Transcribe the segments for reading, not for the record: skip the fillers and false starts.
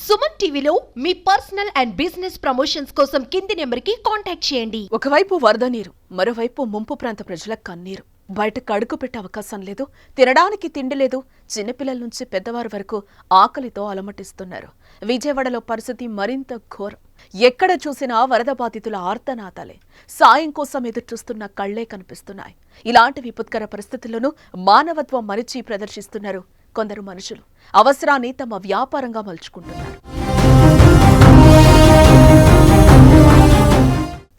సుమన్ టీవీలో మీ personal and business promotions కోసం కింది నెంబర్కి కాంటాక్ట్ చేయండి. ఒకవైపు వరద నీరు, మరోవైపు ముంపు ప్రాంత ప్రజల కన్నీరు. బయటకు అడుగు పెట్టే అవకాశం లేదు, తినడానికి తిండి లేదు. చిన్నపిల్లల నుంచి పెద్దవారి వరకు ఆకలితో అలమటిస్తున్నారు. విజయవాడలో పరిస్థితి మరింత ఘోరం. ఎక్కడ చూసినా వరద బాధితుల ఆర్తనాదాలే. సాయం కోసం ఎదురుచూస్తున్న కళ్లే కనిపిస్తున్నాయి. ఇలాంటి విపత్కర పరిస్థితుల్లోనూ మానవత్వం మరిచి ప్రదర్శిస్తున్నారు కొందరు మనుషులు. అవసరాన్ని తమ వ్యాపారంగా మలుచుకుంటున్నారు.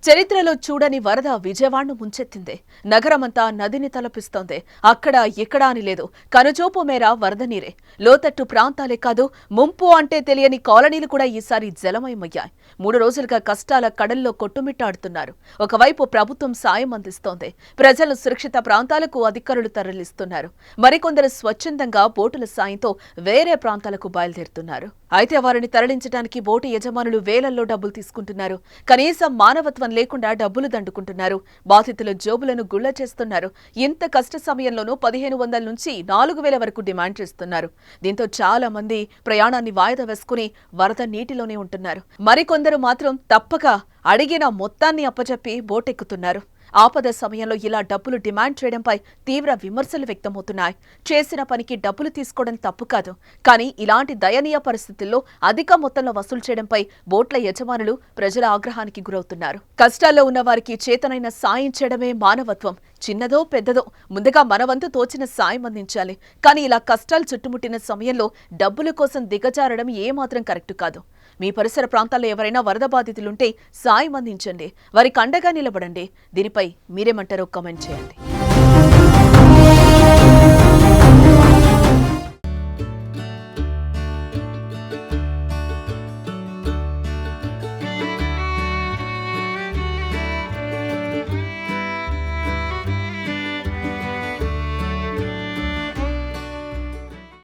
చరిత్రలో చూడని వరద విజయవాడను ముంచెత్తిందే. నగరమంతా నదిని తలపిస్తోంది. అక్కడ ఎక్కడా అని లేదు, కనుచూపు మేర వరద నీరే. లోతట్టు ప్రాంతాలే కాదు, ముంపు అంటే తెలియని కాలనీలు కూడా ఈసారి జలమయమయ్యాయి. 3 రోజులుగా కష్టాల కడల్లో కొట్టుమిట్టాడుతున్నారు. ఒకవైపు ప్రభుత్వం సాయం అందిస్తోంది, ప్రజలు సురక్షిత ప్రాంతాలకు అధికారులు తరలిస్తున్నారు. మరికొందరు స్వచ్ఛందంగా బోటుల సాయంతో వేరే ప్రాంతాలకు బయలుదేరుతున్నారు. అయితే వారిని తరలించడానికి బోటు యజమానులు వేలల్లో డబ్బులు తీసుకుంటున్నారు. కనీసం మానవత్వం లేకుండా డబ్బులు దండుకుంటున్నారు. బాధితుల జోబులను గుళ్ల చేస్తున్నారు. ఇంత కష్ట సమయంలోనూ 1500 నుంచి 4000 వరకు డిమాండ్ చేస్తున్నారు. దీంతో చాలా మంది ప్రయాణాన్ని వాయిదా వేసుకుని వరద నీటిలోనే ఉంటున్నారు. మరికొందరు మాత్రం తప్పక అడిగిన మొత్తాన్ని అప్పచెప్పి బోటెక్కుతున్నారు. ఆపద సమయంలో ఇలా డబ్బులు డిమాండ్ చేయడంపై తీవ్ర విమర్శలు వ్యక్తమవుతున్నాయి. చేసిన పనికి డబ్బులు తీసుకోవడం తప్పు కాదు, కానీ ఇలాంటి దయనీయ పరిస్థితుల్లో అధిక మొత్తంలో వసూలు చేయడంపై బోట్ల యజమానులు ప్రజల ఆగ్రహానికి గురవుతున్నారు. కష్టాల్లో ఉన్న వారికి చేతనైన సాయం చేయడమే మానవత్వం. చిన్నదో పెద్దదో ముందుగా మనవంతు తోచిన సాయం అందించాలి. కానీ ఇలా కష్టాలు చుట్టుముట్టిన సమయంలో డబ్బుల కోసం దిగజారడం ఏమాత్రం కరెక్ట్ కాదు. మీ పరిసర ప్రాంతాల్లో ఎవరైనా వరద బాధితులుంటే సాయం అందించండి, వారికి అండగా నిలబడండి. దీనిపై మీరేమంటారో కామెంట్ చేయండి.